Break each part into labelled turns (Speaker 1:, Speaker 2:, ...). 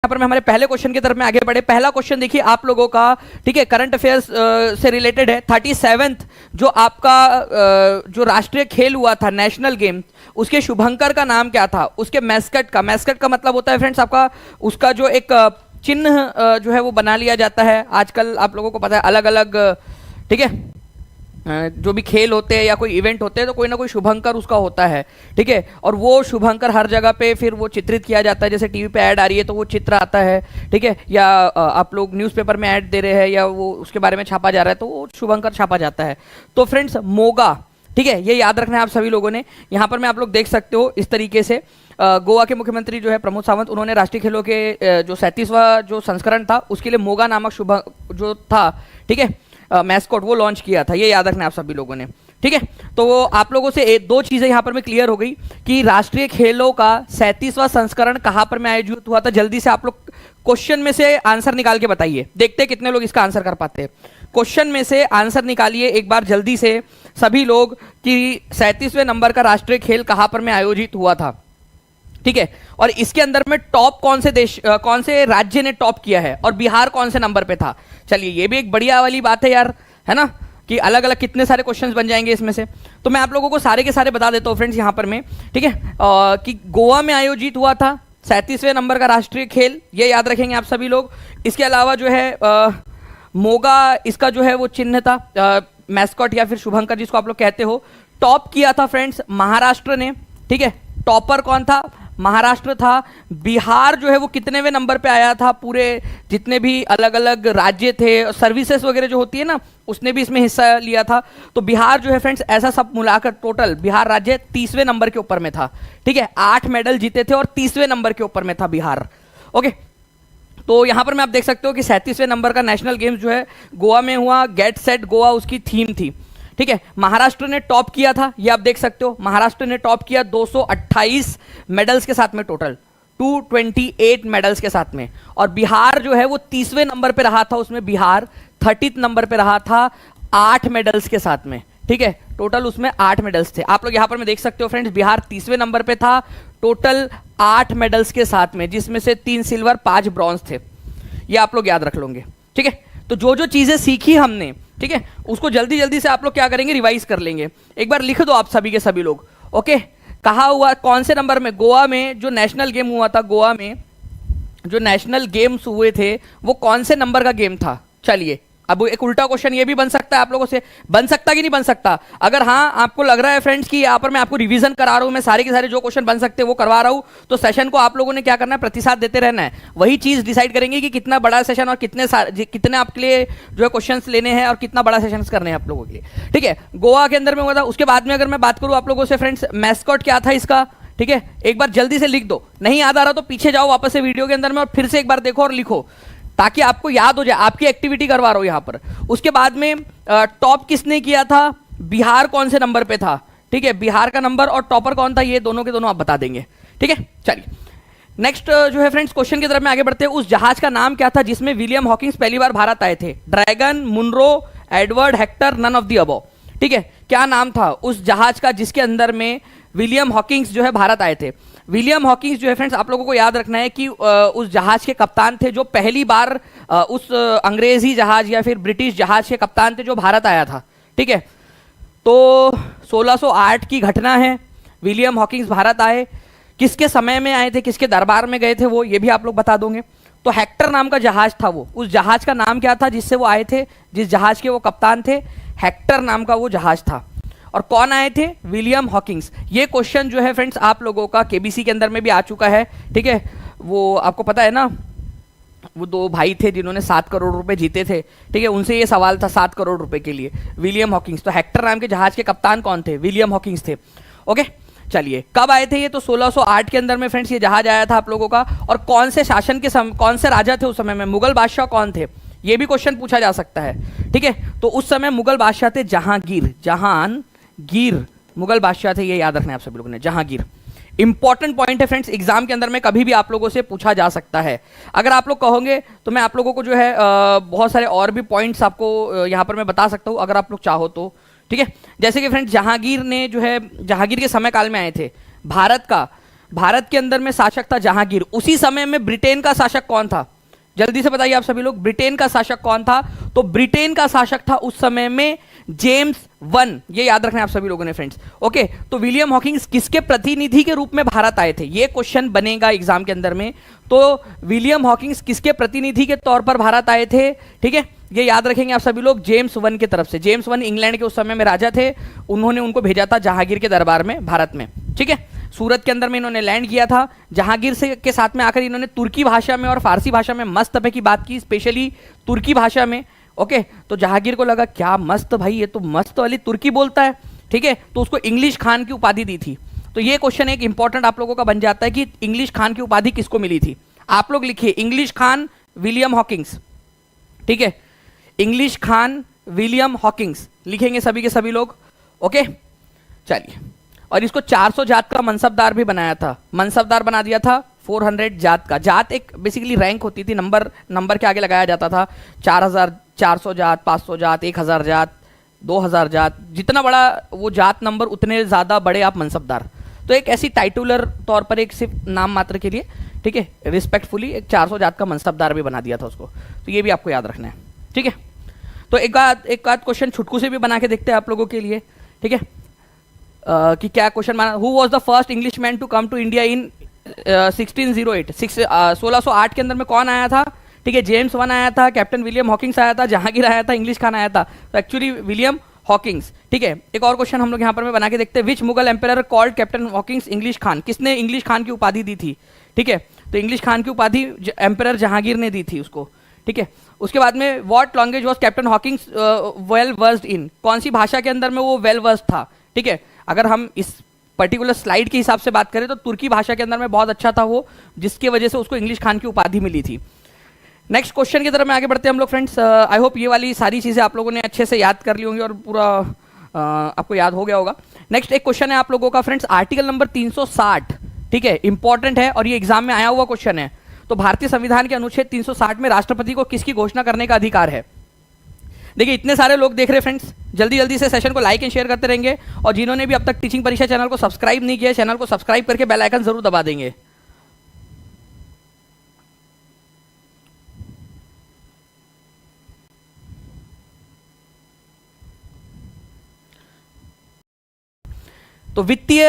Speaker 1: यहाँ पर मैं हमारे पहले क्वेश्चन की तरफ में आगे बढ़े। पहला क्वेश्चन देखिए आप लोगों का, ठीक है, करंट अफेयर्स से रिलेटेड है। 37th जो आपका जो राष्ट्रीय खेल हुआ था, नेशनल गेम, उसके शुभंकर का नाम क्या था? उसके मैस्कट का मतलब होता है फ्रेंड्स आपका, उसका जो एक चिन्ह जो है वो बना लिया जाता है। आजकल आप लोगों को पता है अलग अलग, ठीक है, जो भी खेल होते हैं या कोई इवेंट होते हैं तो कोई ना कोई शुभंकर उसका होता है, ठीक है। और वो शुभंकर हर जगह पे फिर वो चित्रित किया जाता है। जैसे टीवी पे ऐड आ रही है तो वो चित्र आता है, ठीक है, या आप लोग न्यूज़पेपर में ऐड दे रहे हैं या वो उसके बारे में छापा जा रहा है तो वो शुभंकर छापा जाता है। तो फ्रेंड्स मोगा, ठीक है, ये याद रखना है आप सभी लोगों ने। यहाँ पर मैं आप लोग देख सकते हो इस तरीके से गोवा के मुख्यमंत्री जो है प्रमोद सावंत, उन्होंने राष्ट्रीय खेलों के जो 37वां जो संस्करण था उसके लिए मोगा नामक शुभ जो था, ठीक है, मैस्कॉट, वो लॉन्च किया था। ये याद रखना है आप सभी लोगों ने, ठीक है। तो वो आप लोगों से दो चीजें यहाँ पर में क्लियर हो गई कि राष्ट्रीय खेलों का 37वां संस्करण कहाँ पर में आयोजित हुआ था। जल्दी से आप लोग क्वेश्चन में से आंसर निकाल के बताइए, देखते हैं कितने लोग इसका आंसर कर पाते हैं। क्वेश्चन में से आंसर निकालिए एक बार जल्दी से सभी लोग कि 37वें नंबर का राष्ट्रीय खेल कहाँ पर में आयोजित हुआ था, ठीक है। और इसके अंदर में टॉप कौन से देश, कौन से राज्य ने टॉप किया है और बिहार कौन से नंबर पे था। चलिए ये भी एक बढ़िया वाली बात है यार, है ना, कि अलग अलग कितने सारे क्वेश्चंस बन जाएंगे इसमें से। तो मैं आप लोगों को सारे के सारे बता देता हूँ फ्रेंड्स यहाँ पर में, ठीक है, कि गोवा में आयोजित हुआ था 37वें नंबर का राष्ट्रीय खेल, ये याद रखेंगे आप सभी लोग। इसके अलावा जो है मोगा, इसका जो है वो चिन्ह था, मैस्कॉट या फिर शुभंकर जिसको आप लोग कहते हो। टॉप किया था फ्रेंड्स महाराष्ट्र ने, ठीक है, टॉपर कौन था? महाराष्ट्र था। बिहार जो है वो कितनेवें नंबर पे आया था? पूरे जितने भी अलग अलग राज्य थे, सर्विसेज वगैरह जो होती है ना, उसने भी इसमें हिस्सा लिया था। तो बिहार जो है फ्रेंड्स, ऐसा सब मिलाकर टोटल बिहार राज्य 30वें नंबर के ऊपर में था, ठीक है। 8 मेडल जीते थे और 30वें नंबर के ऊपर में था बिहार, ओके। तो यहां पर मैं आप देख सकते हो कि 37वें नंबर का नेशनल गेम्स जो है गोवा में हुआ। गेट सेट गोवा उसकी थीम थी, ठीक है। महाराष्ट्र ने टॉप किया था, ये आप देख सकते हो, महाराष्ट्र ने टॉप किया 228 मेडल्स के साथ में, टोटल 228 मेडल्स के साथ में। और बिहार जो है वो 30वें नंबर पे रहा था, उसमें बिहार 30th नंबर पे रहा था 8 मेडल्स के साथ में, ठीक है। टोटल उसमें 8 मेडल्स थे। आप लोग यहां पर मैं देख सकते हो फ्रेंड्स, बिहार 30वें नंबर पे था टोटल 8 मेडल्स के साथ में, जिसमें से 3 सिल्वर 5 ब्रॉन्ज थे। ये आप लोग याद रख लोगे, ठीक है। तो जो जो चीजें सीखी हमने, ठीक है, उसको जल्दी जल्दी से आप लोग क्या करेंगे, रिवाइज कर लेंगे। एक बार लिख दो आप सभी के सभी लोग, ओके। कहा हुआ कौन से नंबर में? गोवा में जो नेशनल गेम हुआ था, गोवा में जो नेशनल गेम्स हुए थे वो कौन से नंबर का गेम था? चलिए अब एक उल्टा क्वेश्चन ये भी बन सकता है आप लोगों से, बन सकता कि नहीं बन सकता? अगर हाँ आपको लग रहा है फ्रेंड्स कि यहाँ पर मैं आपको रिवीजन करा रहा हूँ, मैं सारे के सारे जो क्वेश्चन बन सकते हैं वो करवा रहा हूँ, तो सेशन को आप लोगों ने क्या करना है, प्रतिसाद देते रहना है। वही चीज डिसाइड करेंगे कि कितना बड़ा सेशन और कितने आपके लिए जो है क्वेश्चन लेने हैं और कितना बड़ा सेशन करने हैं आप लोगों के लिए, ठीक है। गोवा के अंदर में हुआ था। उसके बाद में अगर मैं बात करूँ आप लोगों से फ्रेंड्स, मैस्कॉट क्या था इसका, ठीक है, एक बार जल्दी से लिख दो। नहीं याद आ रहा तो पीछे जाओ वापस से वीडियो के अंदर में और फिर से एक बार देखो और लिखो, ताकि आपको याद हो जाए। आपकी एक्टिविटी करवा रहा हूं यहां पर। उसके बाद में टॉप किसने किया था? बिहार कौन से नंबर पे था, ठीक है, बिहार का नंबर और टॉपर कौन था, ये दोनों के दोनों आप बता देंगे, ठीक है। चलिए नेक्स्ट जो है फ्रेंड्स, क्वेश्चन की तरफ में आगे बढ़ते हैं। उस जहाज का नाम क्या था जिसमें विलियम हॉकिंस पहली बार भारत आए थे? Dragon, Munro, Edward, Hector, none of the above, ठीक है। क्या नाम था उस जहाज का जिसके अंदर में विलियम हॉकिंस जो है भारत आए थे? विलियम हॉकिंस जो है फ्रेंड्स, आप लोगों को याद रखना है कि उस जहाज के कप्तान थे जो पहली बार उस अंग्रेजी जहाज या फिर ब्रिटिश जहाज के कप्तान थे जो भारत आया था, ठीक है। तो 1608 की घटना है, विलियम हॉकिंस भारत आए। किसके समय में आए थे, किसके दरबार में गए थे, वो ये भी आप लोग बता दोगे। तो हेक्टर नाम का जहाज था वो, उस जहाज का नाम क्या था जिससे वो आए थे, जिस जहाज के वो कप्तान थे? हेक्टर नाम का वो जहाज था। और कौन आए थे? William Hawkins. ये क्वेश्चन जो है फ्रेंड्स आप लोगों का केबीसी के अंदर में भी आ चुका है, ठीक है। वो आपको पता है ना, वो 2 भाई थे जिन्होंने 7 करोड़ रुपए जीते थे, ठीक है, उनसे ये सवाल था 7 करोड़ रुपए के लिए, विलियम हॉकिंस। तो हेक्टर नाम के जहाज के कप्तान कौन थे? विलियम हॉकिंस थे, ओके। चलिए कब आए थे ये? तो 1608 के अंदर में फ्रेंड्स ये जहाज आया था आप लोगों का। और कौन से शासन के कौन से राजा थे उस समय में? मुगल बादशाह कौन थे? ये भी क्वेश्चन पूछा जा सकता है, ठीक है। तो उस समय मुगल बादशाह थे जहांगीर मुगल बादशाह थे, ये याद रखना है आप सभी लोगों ने, जहांगीर। इंपॉर्टेंट पॉइंट है फ्रेंड्स, एग्जाम के अंदर में कभी भी आप लोगों से पूछा जा सकता है। अगर आप लोग कहोगे तो मैं आप लोगों को जो है बहुत सारे और भी पॉइंट्स आपको यहां पर मैं बता सकता हूं अगर आप लोग चाहो तो, ठीक है। जैसे कि फ्रेंड्स जहांगीर ने जो है, जहांगीर के समय काल में आए थे भारत का भारत के अंदर में शासक था जहांगीर, उसी समय में ब्रिटेन का शासक कौन था? जल्दी से बताइए आप सभी लोग, ब्रिटेन का शासक कौन था? तो ब्रिटेन का शासक था उस समय में जेम्स वन, ये याद रखना है आप सभी लोगों ने फ्रेंड्स। ओके, तो विलियम हॉकिंस किसके प्रतिनिधि के रूप में भारत आए थे? ये क्वेश्चन बनेगा एग्जाम के अंदर में। तो विलियम हॉकिंस किसके प्रतिनिधि के तौर पर भारत आए थे? ठीक है, ये याद रखेंगे आप सभी लोग, जेम्स वन की तरफ से। जेम्स वन इंग्लैंड के उस समय में राजा थे, उन्होंने उनको भेजा था जहांगीर के दरबार में भारत में। ठीक है, सूरत के अंदर में इन्होंने लैंड किया था। जहांगीर से के साथ में आकर इन्होंने तुर्की भाषा में और फारसी भाषा में मस्त पे की बात की, स्पेशली तुर्की भाषा में। ओके, तो जहांगीर को लगा क्या मस्त भाई, ये तो मस्त वाली तुर्की बोलता है। ठीक है, तो उसको इंग्लिश खान की उपाधि दी थी। तो ये क्वेश्चन एक इंपॉर्टेंट आप लोगों का बन जाता है कि इंग्लिश खान की उपाधि किसको मिली थी? आप लोग लिखिए इंग्लिश खान विलियम हॉकिंस। ठीक है, इंग्लिश खान विलियम हॉकिंस लिखेंगे सभी के सभी लोग। ओके, चलिए, और इसको 400 जात का मनसबदार भी बनाया था। मनसबदार बना दिया था 400 जात का। जात एक बेसिकली रैंक होती थी, नंबर के आगे लगाया जाता था। 4000, 400 जात, 500 जात, 1000 जात, 2000 जात, जितना बड़ा वो जात नंबर उतने ज़्यादा बड़े आप मनसबदार। तो एक ऐसी टाइटुलर तौर पर एक सिर्फ नाम मात्र के लिए, ठीक है, रिस्पेक्टफुली एक 400 जात का मनसबदार भी बना दिया था उसको। तो ये भी आपको याद रखना है। ठीक है, तो एक आध क्वेश्चन छुटकू से भी बना के देखते हैं आप लोगों के लिए। ठीक है, कि क्या क्वेश्चन माना, who was the first English man to come to India in 1608? 1608 के अंदर में कौन आया था? ठीक है, जेम्स वन आया था, कैप्टन विलियम हॉकिंस आया था, जहांगीर आया था, इंग्लिश खान आया था। तो एक्चुअली विलियम हॉकिंस। ठीक है, एक और क्वेश्चन हम लोग यहाँ पर में बना के देखते हैं, which Mughal emperor called Captain Hawkins English Khan? किसने इंग्लिश खान की उपाधि दी थी? ठीक है, तो इंग्लिश खान की उपाधि एम्पेरर जहांगीर ने दी थी उसको। ठीक है, उसके बाद में what language was captain Hawkins well versed in? कौन सी भाषा के अंदर में वो वेल वर्स्ड था? ठीक है, अगर हम इस पर्टिकुलर स्लाइड के हिसाब से बात करें तो तुर्की भाषा के अंदर में बहुत अच्छा था वो, जिसकी वजह से उसको इंग्लिश खान की उपाधि मिली थी। नेक्स्ट क्वेश्चन की तरफ में आगे बढ़ते हैं हम लोग फ्रेंड्स। आई होप ये वाली सारी चीज़ें आप लोगों ने अच्छे से याद कर ली होंगी और पूरा आपको याद हो गया होगा। नेक्स्ट एक क्वेश्चन है आप लोगों का फ्रेंड्स, आर्टिकल नंबर 360। ठीक है, इंपॉर्टेंट है और ये एग्जाम में आया हुआ क्वेश्चन है। तो भारतीय संविधान के अनुच्छेद 360 में राष्ट्रपति को किसकी घोषणा करने का अधिकार है? देखिए, इतने सारे लोग देख रहे हैं फ्रेंड्स, जल्दी जल्दी से सेशन को लाइक एंड शेयर करते रहेंगे। और जिन्होंने भी अब तक टीचिंग परीक्षा चैनल को सब्सक्राइब नहीं किया, चैनल को सब्सक्राइब करके बेल आइकन जरूर दबा देंगे। तो वित्तीय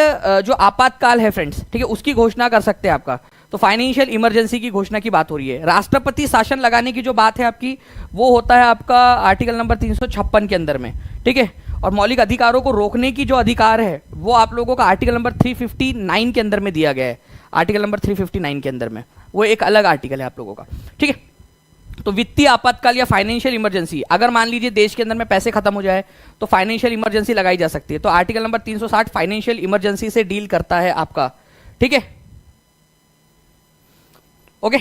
Speaker 1: जो आपातकाल है फ्रेंड्स, ठीक है, उसकी घोषणा कर सकते हैं आपका। तो फाइनेंशियल इमरजेंसी की घोषणा की बात हो रही है। राष्ट्रपति शासन लगाने की जो बात है आपकी, वो होता है आपका आर्टिकल नंबर 356 के अंदर में। ठीक है, और मौलिक अधिकारों को रोकने की जो अधिकार है वो आप लोगों का आर्टिकल नंबर 359 के अंदर में दिया गया है। आर्टिकल नंबर 359 के अंदर में वो एक अलग आर्टिकल है आप लोगों का। ठीक है, तो वित्तीय आपातकाल या फाइनेंशियल इमरजेंसी, अगर मान लीजिए देश के अंदर में पैसे खत्म हो जाए तो फाइनेंशियल इमरजेंसी लगाई जा सकती है। तो आर्टिकल नंबर 360 फाइनेंशियल इमरजेंसी से डील करता है आपका। ठीक है, ओके,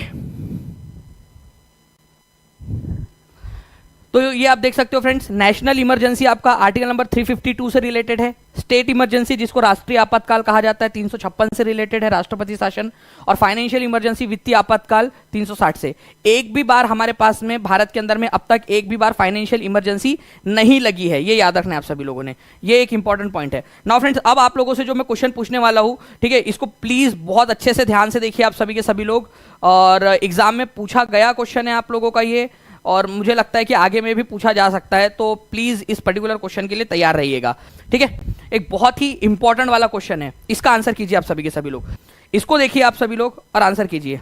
Speaker 1: तो ये आप देख सकते हो फ्रेंड्स, नेशनल इमरजेंसी आपका आर्टिकल नंबर 352 से रिलेटेड है। स्टेट इमरजेंसी जिसको राष्ट्रीय आपातकाल कहा जाता है 356 से रिलेटेड है, राष्ट्रपति शासन। और फाइनेंशियल इमरजेंसी वित्तीय आपातकाल 360 से। एक भी बार हमारे पास में भारत के अंदर में अब तक एक भी बार फाइनेंशियल इमरजेंसी नहीं लगी है, ये याद रखना है आप सभी लोगों ने, ये एक इंपॉर्टेंट पॉइंट है। नाउ फ्रेंड्स, अब आप लोगों से जो मैं क्वेश्चन पूछने वाला हूं, ठीक है, इसको प्लीज बहुत अच्छे से ध्यान से देखिए आप सभी के सभी लोग। और एग्जाम में पूछा गया क्वेश्चन है आप लोगों का ये, और मुझे लगता है कि आगे में भी पूछा जा सकता है। तो प्लीज इस पर्टिकुलर क्वेश्चन के लिए तैयार रहिएगा। ठीक है, एक बहुत ही इंपॉर्टेंट वाला क्वेश्चन है, इसका आंसर कीजिए आप सभी के सभी लोग। इसको देखिए आप सभी लोग और आंसर कीजिए।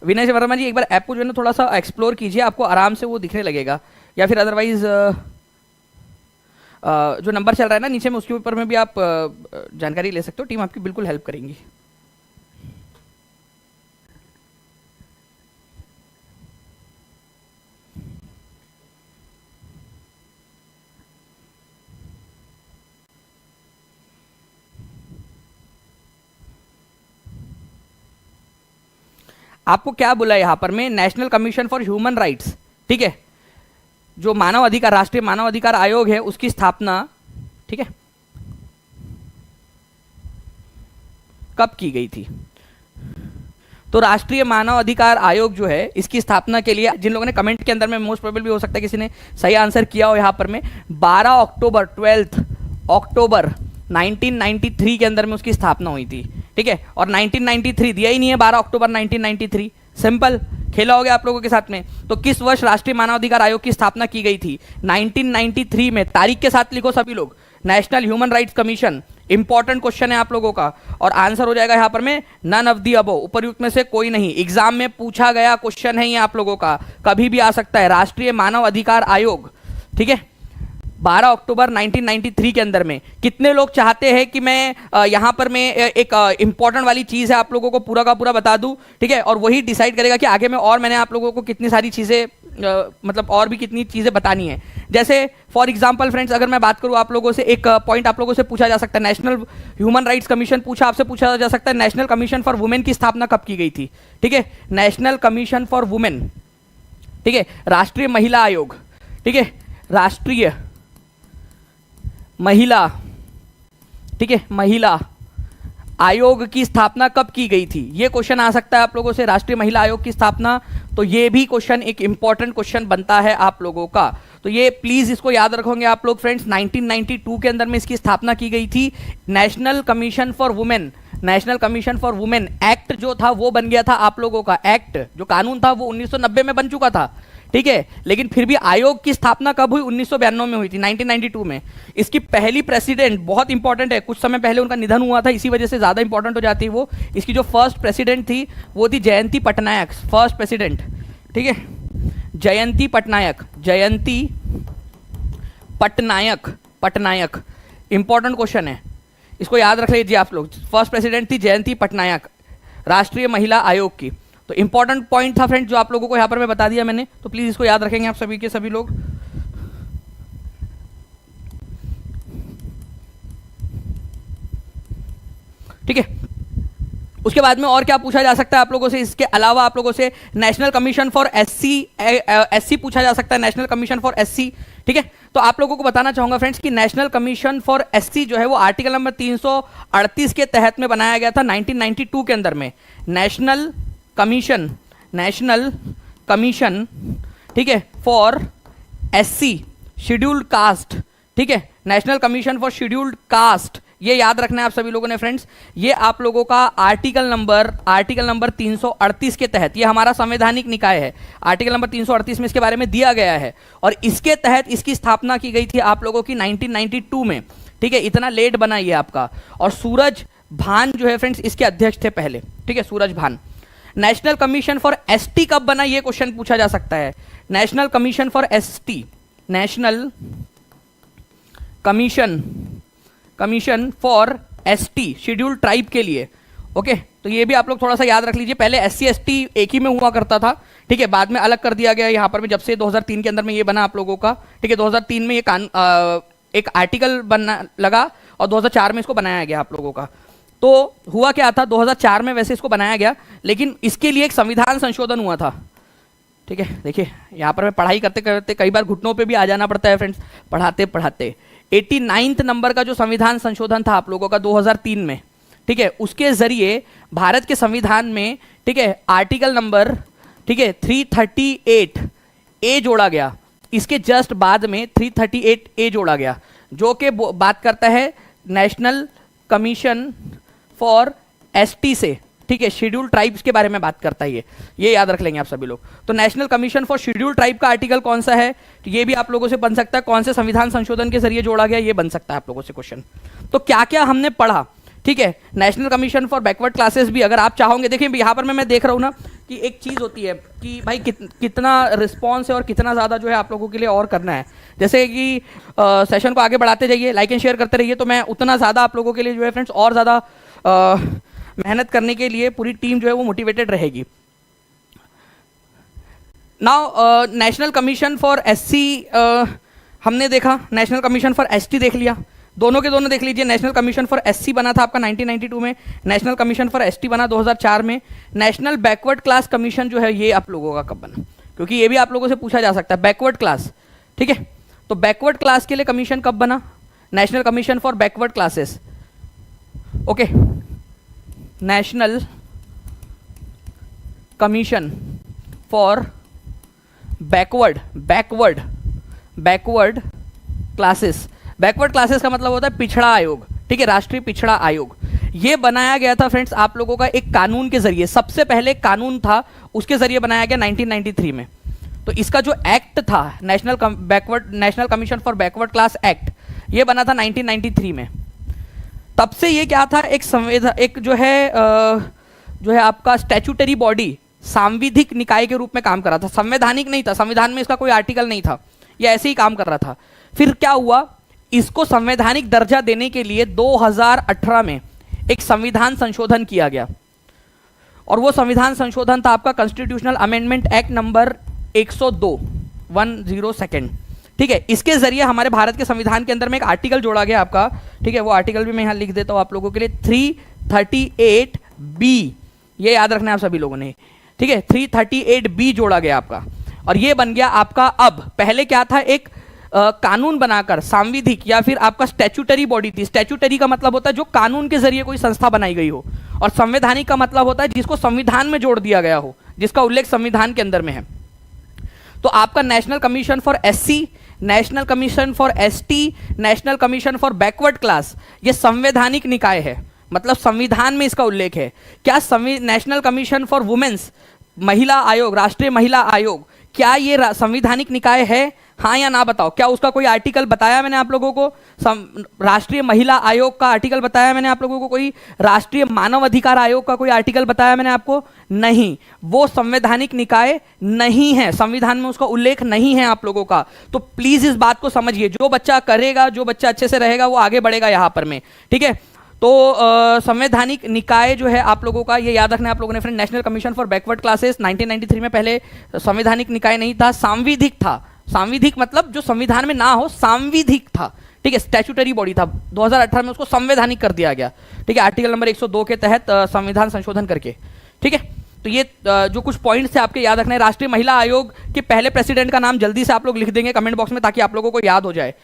Speaker 1: विनय वर्मा जी, एक बार ऐप को जो है ना थोड़ा सा एक्सप्लोर कीजिए, आपको आराम से वो दिखने लगेगा। या फिर अदरवाइज जो नंबर चल रहा है ना नीचे में, उसके ऊपर में भी आप जानकारी ले सकते हो। टीम आपकी बिल्कुल हेल्प करेंगी। आपको क्या बोला यहां पर में, national commission for human rights, ठीक है, जो मानव अधिकार, राष्ट्रीय मानव अधिकार आयोग है, उसकी स्थापना, ठीक है, कब की गई थी? तो राष्ट्रीय मानव अधिकार आयोग जो है, इसकी स्थापना के लिए जिन लोगों ने कमेंट के अंदर में, मोस्ट प्रोबेबल भी हो सकता है किसी ने सही आंसर किया हो यहां पर में, 12 अक्टूबर 12 अक्टूबर 1993 के अंदर में उसकी स्थापना हुई थी, ठीक है। और 1993 दिया ही नहीं है, 12 अक्टूबर 1993, सिंपल खेला हो गया आप लोगों के साथ में। तो किस वर्ष राष्ट्रीय मानवाधिकार आयोग की स्थापना की गई थी? 1993 में। तारीख के साथ लिखो सभी लोग, national human rights commission. Important question है आप लोगों का, और आंसर हो जाएगा यहां पर में नन ऑफ दी अबव, उपरयुक्त में से कोई नहीं। एग्जाम में पूछा गया क्वेश्चन है ये आप लोगों का, कभी भी आ सकता है। राष्ट्रीय मानव अधिकार आयोग, ठीक है, 12 अक्टूबर 1993 के अंदर में। कितने लोग चाहते हैं कि मैं यहां पर मैं एक इंपॉर्टेंट वाली चीज है आप लोगों को पूरा का पूरा बता दूं, ठीक है, और वही डिसाइड करेगा कि आगे में और मैंने आप लोगों को कितनी सारी चीजें मतलब और भी कितनी चीजें बतानी है। जैसे फॉर एग्जांपल फ्रेंड्स, अगर मैं बात करूं आप लोगों से, एक पॉइंट आप लोगों से पूछा जा सकता है, नेशनल ह्यूमन राइट्स कमीशन आपसे पूछा जा सकता है, नेशनल कमीशन फॉर वुमेन की स्थापना कब की गई थी? ठीक है, नेशनल कमीशन फॉर वुमेन, ठीक है, राष्ट्रीय महिला आयोग, ठीक है, राष्ट्रीय महिला, ठीक है, महिला आयोग की स्थापना कब की गई थी? ये क्वेश्चन आ सकता है आप लोगों से, राष्ट्रीय महिला आयोग की स्थापना। तो ये भी क्वेश्चन एक इंपॉर्टेंट क्वेश्चन बनता है आप लोगों का, तो ये प्लीज इसको याद रखोगे आप लोग फ्रेंड्स। 1992 के अंदर में इसकी स्थापना की गई थी, national commission for women. National commission for women act जो था वो बन गया था आप लोगों का, एक्ट जो कानून था वो 1990 में बन चुका था, ठीक है, लेकिन फिर भी आयोग की स्थापना कब हुई? 1992 में हुई थी, 1992 में। इसकी पहली प्रेसिडेंट बहुत इंपॉर्टेंट है, कुछ समय पहले उनका निधन हुआ था, इसी वजह से ज्यादा इंपॉर्टेंट हो जाती है वो। इसकी जो फर्स्ट प्रेसिडेंट थी वो थी जयंती पटनायक, फर्स्ट प्रेसिडेंट, ठीक है, जयंती पटनायक, जयंती पटनायक, पटनायक इंपॉर्टेंट क्वेश्चन है, इसको याद रख लीजिए आप लोग। फर्स्ट प्रेसिडेंट थी जयंती पटनायक, राष्ट्रीय महिला आयोग की। तो इंपॉर्टेंट पॉइंट था फ्रेंड जो आप लोगों को यहां पर मैं बता दिया मैंने, तो प्लीज इसको याद रखेंगे आप सभी के सभी लोग। ठीक है, उसके बाद में और क्या पूछा जा सकता है आप लोगों से? इसके अलावा आप लोगों से नेशनल कमीशन फॉर एससी पूछा जा सकता है, नेशनल कमीशन फॉर एससी, ठीक है। तो आप लोगों को बताना चाहूंगा फ्रेंड्स कि नेशनल कमीशन फॉर एससी जो है वो आर्टिकल नंबर 338 के तहत में बनाया गया था 1992 के अंदर में। नेशनल कमीशन, नेशनल कमीशन, ठीक है, फॉर एससी, शेड्यूल्ड कास्ट, ठीक है, national commission for scheduled caste, ये याद रखना है आप सभी लोगों ने फ्रेंड्स। ये आप लोगों का आर्टिकल नंबर 338 के तहत, ये हमारा संवैधानिक निकाय है, आर्टिकल नंबर 338 में इसके बारे में दिया गया है, और इसके तहत इसकी स्थापना की गई थी आप लोगों की 1992 में, ठीक है। इतना लेट बना ये आपका, और सूरज भान जो है फ्रेंड्स इसके अध्यक्ष थे पहले, ठीक है, सूरज भान। नेशनल कमीशन फॉर एसटी कब बना, ये क्वेश्चन पूछा जा सकता है। National commission for ST, national commission for ST, scheduled tribe के लिए, ओके। तो ये भी आप लोग थोड़ा सा याद रख लीजिए, पहले एससी एसटी एक ही में हुआ करता था, ठीक है, बाद में अलग कर दिया गया यहाँ पर में, जब से 2003 के अंदर में ये बना आप लोगों का, ठीक है। 2003 में ये एक आर्टिकल बनना लगा, और 2004 में इसको बनाया गया आप लोगों का। तो हुआ क्या था, 2004 में वैसे इसको बनाया गया, लेकिन इसके लिए एक संविधान संशोधन हुआ था, ठीक है। देखिए यहाँ पर मैं पढ़ाई करते करते कई बार घुटनों पे भी आ जाना पड़ता है फ्रेंड्स, पढ़ाते पढ़ाते। 89 नंबर का जो संविधान संशोधन था आप लोगों का 2003 में, ठीक है, उसके जरिए भारत के संविधान में, ठीक है, आर्टिकल नंबर, ठीक है, 338 ए जोड़ा गया। इसके जस्ट बाद में 338 ए जोड़ा गया, जो कि बात करता है नेशनल कमीशन फॉर एसटी से, ठीक है, शेड्यूल्ड ट्राइब्स के बारे में बात करता है ये याद रख लेंगे आप सभी लोग। तो national commission for scheduled tribe का आर्टिकल कौन सा है, तो ये भी आप लोगों से बन सकता है, कौन से संविधान संशोधन के जरिए जोड़ा गया, ये बन सकता है आप लोगों से क्वेश्चन। तो क्या क्या हमने पढ़ा, ठीक है। National commission for backward classes भी अगर आप चाहोगे, देखिए यहाँ पर मैं देख रहा हूँ ना कि एक चीज होती है कि भाई कितना रिस्पॉन्स है और कितना ज्यादा जो है आप लोगों के लिए और करना है। जैसे कि सेशन को आगे बढ़ाते जाइए, लाइक एंड शेयर करते रहिए, तो मैं उतना ज्यादा आप लोगों के लिए जो है फ्रेंड्स और ज्यादा मेहनत करने के लिए पूरी टीम जो है वो मोटिवेटेड रहेगी। Now national commission for SC हमने देखा, नेशनल कमीशन फॉर एसटी देख लिया, दोनों के दोनों देख लीजिए। नेशनल कमीशन फॉर एससी बना था आपका 1992 में, नेशनल कमीशन फॉर एसटी बना 2004 में। नेशनल बैकवर्ड क्लास कमीशन जो है ये आप लोगों का कब बना, क्योंकि ये भी आप लोगों से पूछा जा सकता है, बैकवर्ड क्लास, ठीक है। तो बैकवर्ड क्लास के लिए कमीशन कब बना, national commission for backward classes, okay. National commission for backward classes, backward classes का मतलब होता है पिछड़ा आयोग, ठीक है, राष्ट्रीय पिछड़ा आयोग। ये बनाया गया था फ्रेंड्स आप लोगों का एक कानून के जरिए, सबसे पहले कानून था उसके जरिए बनाया गया 1993 में। तो इसका जो एक्ट था national commission for backward class act, ये बना था 1993 में। तब से ये क्या था, एक जो है आपका स्टैट्यूटरी बॉडी, सांविधिक निकाय के रूप में काम कर रहा था। संवैधानिक नहीं था, संविधान में इसका कोई आर्टिकल नहीं था, ये ऐसे ही काम कर रहा था। फिर क्या हुआ, इसको संवैधानिक दर्जा देने के लिए 2018 में एक संविधान संशोधन किया गया, और वो संविधान संशोधन था आपका कॉन्स्टिट्यूशनल अमेंडमेंट एक्ट नंबर 102 ठीक है। इसके जरिए हमारे भारत के संविधान के अंदर में एक आर्टिकल जोड़ा गया आपका, ठीक है, वो आर्टिकल भी मैं यहां लिख देता हूं आप लोगों के लिए, 338B, ये याद रखना है आप सभी लोगों ने, ठीक है। 338B जोड़ा गया आपका, और ये बन गया आपका। अब पहले क्या था, एक कानून बनाकर सांविधिक या फिर आपका स्टैट्यूटरी बॉडी थी। स्टैट्यूटरी का मतलब होता है जो कानून के जरिए कोई संस्था बनाई गई हो, और संवैधानिक का मतलब होता है जिसको संविधान में जोड़ दिया गया हो, जिसका उल्लेख संविधान के अंदर में है। तो आपका national commission for SC, national commission for ST, national commission for backward class, ये संवैधानिक निकाय है, मतलब संविधान में इसका उल्लेख है। क्या नेशनल कमीशन फॉर वुमेन्स, महिला आयोग, राष्ट्रीय महिला आयोग, क्या ये संवैधानिक निकाय है? हाँ या ना बताओ। क्या उसका कोई आर्टिकल बताया मैंने आप लोगों को? राष्ट्रीय महिला आयोग का आर्टिकल बताया मैंने आप लोगों को? कोई राष्ट्रीय मानव अधिकार आयोग का कोई आर्टिकल बताया मैंने आपको? नहीं, वो संवैधानिक निकाय नहीं है, संविधान में उसका उल्लेख नहीं है आप लोगों का। तो प्लीज इस बात को समझिए, जो बच्चा करेगा, जो बच्चा अच्छे से रहेगा, वो आगे बढ़ेगा यहां पर में, ठीक है। तो संवैधानिक निकाय जो है आप लोगों का, ये याद रखना है आप लोगों ने friend. National commission for backward classes 1993 में पहले संवैधानिक निकाय नहीं था, सांविधिक था। सांविधिक मतलब जो संविधान में ना हो, सांविधिक था, ठीक है, स्टैट्यूटरी बॉडी था। 2018 में उसको संवैधानिक कर दिया गया, ठीक है, आर्टिकल नंबर 102 के तहत संविधान संशोधन करके, ठीक है। तो ये जो कुछ पॉइंट्स थे आपके याद रखना है। राष्ट्रीय महिला आयोग के पहले प्रेसिडेंट का नाम जल्दी से आप लोग लिख देंगे कमेंट बॉक्स में, ताकि आप लोगों को याद हो जाए,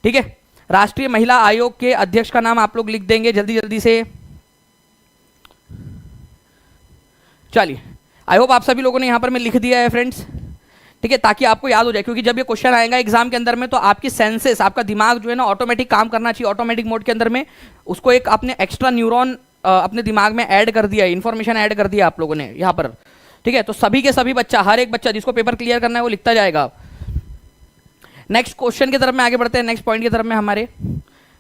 Speaker 1: ठीक है। राष्ट्रीय महिला आयोग के अध्यक्ष का नाम आप लोग लिख देंगे जल्दी जल्दी से। चलिए, आई होप आप सभी लोगों ने यहां पर मैं लिख दिया है फ्रेंड्स, ठीक है, ताकि आपको याद हो जाए, क्योंकि जब ये क्वेश्चन आएगा एग्जाम के अंदर में, तो आपकी सेंसेस, आपका दिमाग जो है ना ऑटोमेटिक काम करना चाहिए, ऑटोमेटिक मोड के अंदर में। उसको एक आपने एक्स्ट्रा न्यूरॉन अपने दिमाग में ऐड कर दिया, इंफॉर्मेशन ऐड कर दिया आप लोगों ने यहाँ पर, ठीक है। तो सभी के सभी बच्चा, हर एक बच्चा जिसको पेपर क्लियर करना है वो लिखता जाएगा। नेक्स्ट क्वेश्चन की तरफ में आगे बढ़ते हैं, नेक्स्ट पॉइंट की तरफ में हमारे,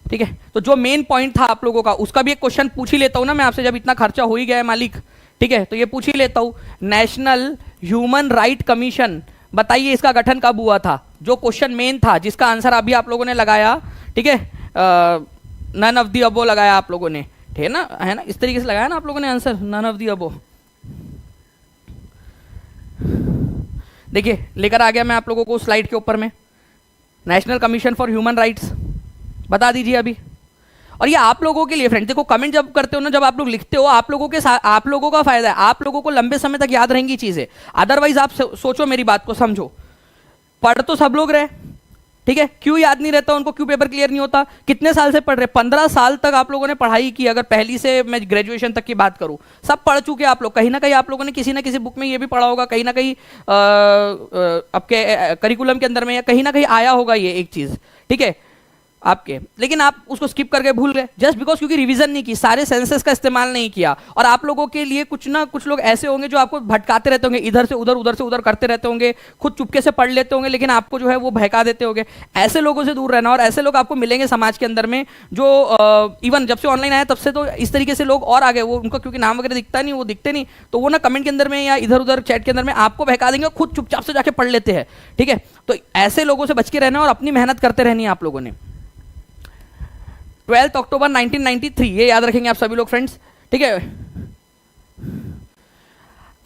Speaker 1: ठीक है। तो जो मेन पॉइंट था आप लोगों का, उसका भी एक क्वेश्चन पूछ ही लेता हूं ना मैं आपसे, जब इतना खर्चा हो ही गया है मालिक, ठीक है। तो ये पूछ ही लेता हूं, नेशनल ह्यूमन राइट कमीशन, बताइए इसका गठन कब हुआ था? जो क्वेश्चन मेन था, जिसका आंसर अभी आप लोगों ने लगाया, ठीक है, नन ऑफ दी अबो लगाया आप लोगों ने, ठीक है ना, इस तरीके से लगाया ना आप लोगों ने आंसर, नन ऑफ दी अबो। देखिए लेकर आ गया मैं आप लोगों को स्लाइड के ऊपर में, national commission for human rights, बता दीजिए अभी। और ये आप लोगों के लिए फ्रेंड, देखो कमेंट जब करते हो ना, जब आप लोग लिखते हो, आप लोगों के साथ, आप लोगों का फायदा है, आप लोगों को लंबे समय तक याद रहेंगी चीजें। अदरवाइज आप सोचो, मेरी बात को समझो, पढ़ तो सब लोग रहे, ठीक है, क्यों याद नहीं रहता उनको, क्यों पेपर क्लियर नहीं होता? कितने साल से पढ़ रहे? 15 साल तक आप लोगों ने पढ़ाई की। अगर पहली से मैं ग्रेजुएशन तक की बात करूं, सब पढ़ चुके आप लोग। कहीं ना कहीं आप लोगों ने किसी ना किसी बुक में ये भी पढ़ा होगा, कहीं ना कहीं आपके करिकुलम के अंदर में, या कहीं ना कहीं आया होगा ये एक चीज, ठीक है आपके, लेकिन आप उसको स्किप करके भूल गए, जस्ट बिकॉज क्योंकि रिवीजन नहीं की, सारे सेंसेस का इस्तेमाल नहीं किया। और आप लोगों के लिए कुछ ना कुछ लोग ऐसे होंगे जो आपको भटकाते रहते होंगे, इधर से उधर, उधर से उधर करते रहते होंगे, खुद चुपके से पढ़ लेते होंगे, लेकिन आपको जो है वो बहका देते होंगे। ऐसे लोगों से दूर रहना, और ऐसे लोग आपको मिलेंगे समाज के अंदर में, जो इवन जब से ऑनलाइन आया तब से तो इस तरीके से लोग और आगे, वो उनको क्योंकि नाम वगैरह दिखता नहीं, वो दिखते नहीं, तो वो ना कमेंट के अंदर में या इधर उधर चैट के अंदर में आपको बहका देंगे, खुद चुपचाप से जाके पढ़ लेते हैं, ठीक है। तो ऐसे लोगों से बच के रहना और अपनी मेहनत करते रहनी है आप लोगों ने। 12 अक्टूबर 1993, ये याद रखेंगे आप सभी लोग फ्रेंड्स, ठीक है।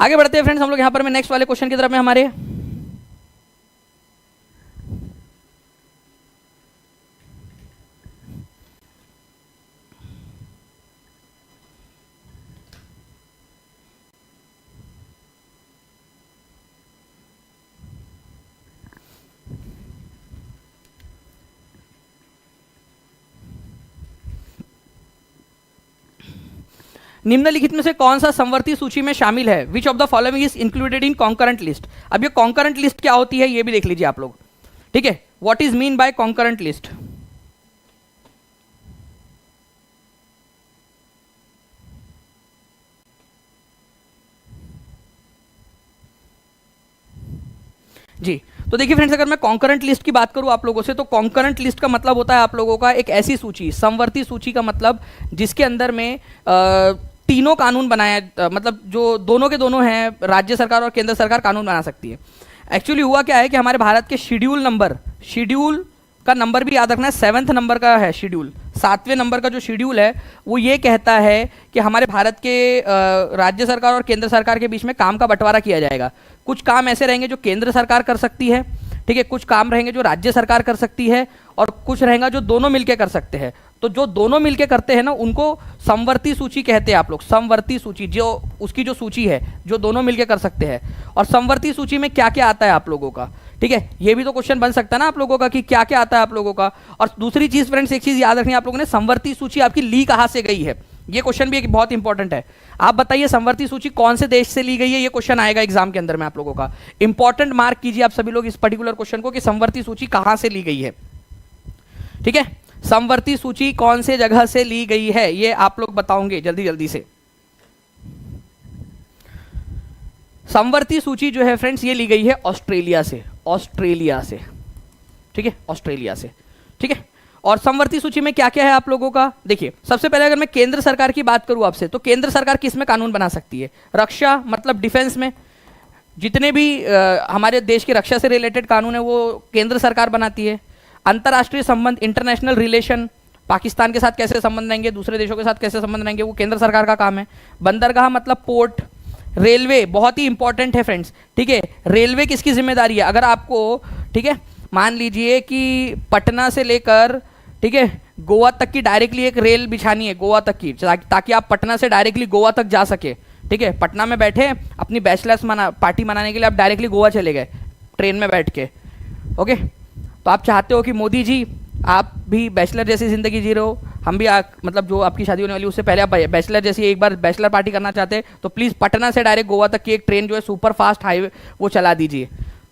Speaker 1: आगे बढ़ते हैं फ्रेंड्स हम लोग यहां पर में नेक्स्ट वाले क्वेश्चन की तरफ में हमारे। निम्नलिखित में से कौन सा संवर्ती सूची में शामिल है? Which of the following is included in concurrent list. अब ये कॉन्करेंट लिस्ट क्या होती है ये भी देख लीजिए आप लोग, ठीक है। What is mean by concurrent list? जी। तो देखिए फ्रेंड्स, अगर मैं कॉन्करेंट लिस्ट की बात करूं आप लोगों से, तो कॉन्करेंट लिस्ट का मतलब होता है आप लोगों का एक ऐसी सूची, समवर्ती सूची का मतलब जिसके अंदर में तीनों कानून बनाया, मतलब जो दोनों के दोनों हैं, राज्य सरकार और केंद्र सरकार कानून बना सकती है। एक्चुअली हुआ क्या है कि हमारे भारत के शेड्यूल का नंबर भी याद रखना है, 7th नंबर का है शेड्यूल। 7वें नंबर का जो शेड्यूल है वो ये कहता है कि हमारे भारत के राज्य सरकार और केंद्र सरकार के बीच में काम का बंटवारा किया जाएगा। कुछ काम ऐसे रहेंगे जो केंद्र सरकार कर सकती है, ठीक है, कुछ काम रहेंगे जो राज्य सरकार कर सकती है, और कुछ रहेगा जो दोनों मिलके कर सकते हैं। तो जो दोनों मिलके करते हैं ना, उनको समवर्ती सूची कहते हैं आप लोग। समवर्ती सूची, जो उसकी जो सूची है जो दोनों मिलके कर सकते हैं। और समवर्ती सूची में क्या क्या आता है आप लोगों का, ठीक है, ये भी तो क्वेश्चन बन सकता है ना आप लोगों का कि क्या क्या आता है आप लोगों का। और दूसरी चीज फ्रेंड्स, एक चीज याद रखनी है आप लोगों ने, समवर्ती सूची आपकी ली कहां से गई है, ये क्वेश्चन भी एक बहुत इंपॉर्टेंट है। आप बताइए समवर्ती सूची कौन से देश से ली गई है, ये क्वेश्चन आएगा एग्जाम के अंदर में आप लोगों का। इंपॉर्टेंट मार्क कीजिए आप सभी लोग इस पर्टिकुलर क्वेश्चन को कि समवर्ती सूची कहां से ली गई है, ठीक है। समवर्ती सूची कौन से जगह से ली गई है, ये आप लोग बताओगे जल्दी जल्दी से। समवर्ती सूची जो है फ्रेंड्स, ये ली गई है ऑस्ट्रेलिया से, ठीक है, ऑस्ट्रेलिया से, ठीक है। और समवर्ती सूची में क्या क्या है आप लोगों का, देखिए सबसे पहले अगर मैं केंद्र सरकार की बात करूं आपसे, तो केंद्र सरकार किस में कानून बना सकती है, रक्षा मतलब डिफेंस में। जितने भी हमारे देश की रक्षा से रिलेटेड कानून है वो केंद्र सरकार बनाती है। अंतर्राष्ट्रीय संबंध, इंटरनेशनल रिलेशन, पाकिस्तान के साथ कैसे संबंध रहेंगे, दूसरे देशों के साथ कैसे संबंध रहेंगे, वो केंद्र सरकार का काम है। बंदरगाह मतलब पोर्ट। रेलवे बहुत ही इंपॉर्टेंट है फ्रेंड्स, ठीक है, रेलवे किसकी जिम्मेदारी है। अगर आपको, ठीक है, मान लीजिए कि पटना से लेकर, ठीक है, गोवा तक की डायरेक्टली एक रेल बिछानी है, गोवा तक की, ताकि आप पटना से डायरेक्टली गोवा तक जा सके, ठीक है। पटना में बैठे अपनी बैचलर्स पार्टी मनाने के लिए आप डायरेक्टली गोवा चले गए ट्रेन में बैठ के, ओके। तो आप चाहते हो कि मोदी जी आप भी बैचलर जैसी जिंदगी जी रहे हो, हम भी मतलब जो आपकी शादी होने वाली उससे पहले आप बैचलर जैसी एक बार बैचलर पार्टी करना चाहते हैं, तो प्लीज़ पटना से डायरेक्ट गोवा तक की एक ट्रेन जो है सुपर फास्ट हाईवे वो चला दीजिए।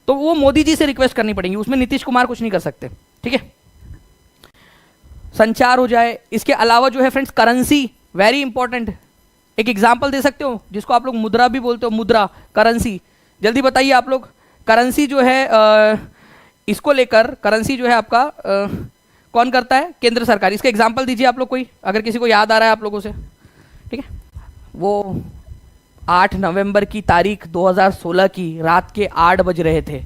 Speaker 1: तो वो मोदी जी से रिक्वेस्ट करनी पड़ेगी, उसमें नीतीश कुमार कुछ नहीं कर सकते, ठीक है। संचार हो जाए, इसके अलावा जो है फ्रेंड्स करेंसी, वेरी इंपॉर्टेंट। एक एग्जाम्पल दे सकते हो जिसको आप लोग मुद्रा भी बोलते हो, मुद्रा, करेंसी, जल्दी बताइए आप लोग। करेंसी जो है इसको लेकर, करेंसी जो है आपका कौन करता है, केंद्र सरकार। इसका एग्जाम्पल दीजिए आप लोग कोई, अगर किसी को याद आ रहा है आप लोगों से, ठीक है। वो 8 नवंबर की तारीख 2016 की रात के 8 बज रहे थे।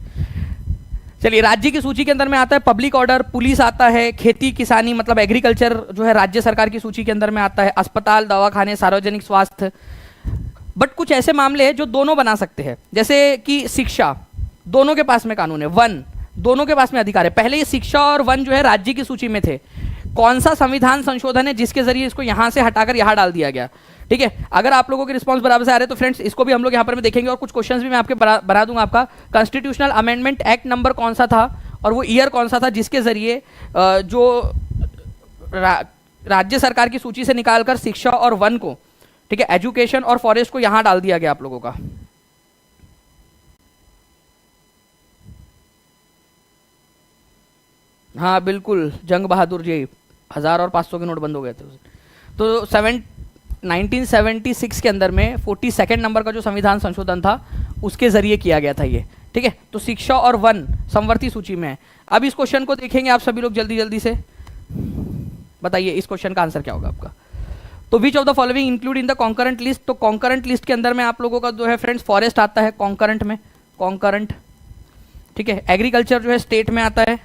Speaker 1: चलिए, राज्य की सूची के अंदर में आता है पब्लिक ऑर्डर, पुलिस आता है, खेती किसानी मतलब एग्रीकल्चर जो है राज्य सरकार की सूची के अंदर में आता है, अस्पताल, दवाखाने, सार्वजनिक स्वास्थ्य। बट कुछ ऐसे मामले हैं जो दोनों बना सकते हैं, जैसे कि शिक्षा, दोनों के पास में कानून है, वन, दोनों के पास में अधिकार है। पहले ये शिक्षा और वन जो है राज्य की सूची में थे। कौन सा संविधान संशोधन है जिसके जरिए इसको यहां से हटाकर यहां डाल दिया गया, ठीक है। अगर आप लोगों के रिस्पांस बराबर से आ रहे हैं तो फ्रेंड्स इसको भी हम लोग यहां पर में देखेंगे, और कुछ क्वेश्चंस भी मैं आपके बना दूंगा। आपका कॉन्स्टिट्यूशनल अमेंडमेंट एक्ट नंबर कौन सा था और वो ईयर कौन सा था जिसके जरिए जो राज्य सरकार की सूची से निकालकर शिक्षा और वन को, ठीक है, एजुकेशन और फॉरेस्ट को यहां डाल दिया गया आप लोगों का। हाँ बिल्कुल, जंग बहादुर जी, 1000 और 500 के नोट बंद हो गए थे। तो 1976 के अंदर में 42nd नंबर का जो संविधान संशोधन था उसके जरिए किया गया था ये, ठीक है। तो शिक्षा और वन समवर्ती सूची में है। अब इस क्वेश्चन को देखेंगे आप सभी लोग जल्दी जल्दी से, बताइए इस क्वेश्चन का आंसर क्या होगा आपका। तो which of the following include in the concurrent list. तो कॉन्करेंट लिस्ट के अंदर में आप लोगों का जो है फ्रेंड्स फॉरेस्ट आता है कॉन्करेंट में, कॉन्करेंट, ठीक है। एग्रीकल्चर जो है स्टेट में आता है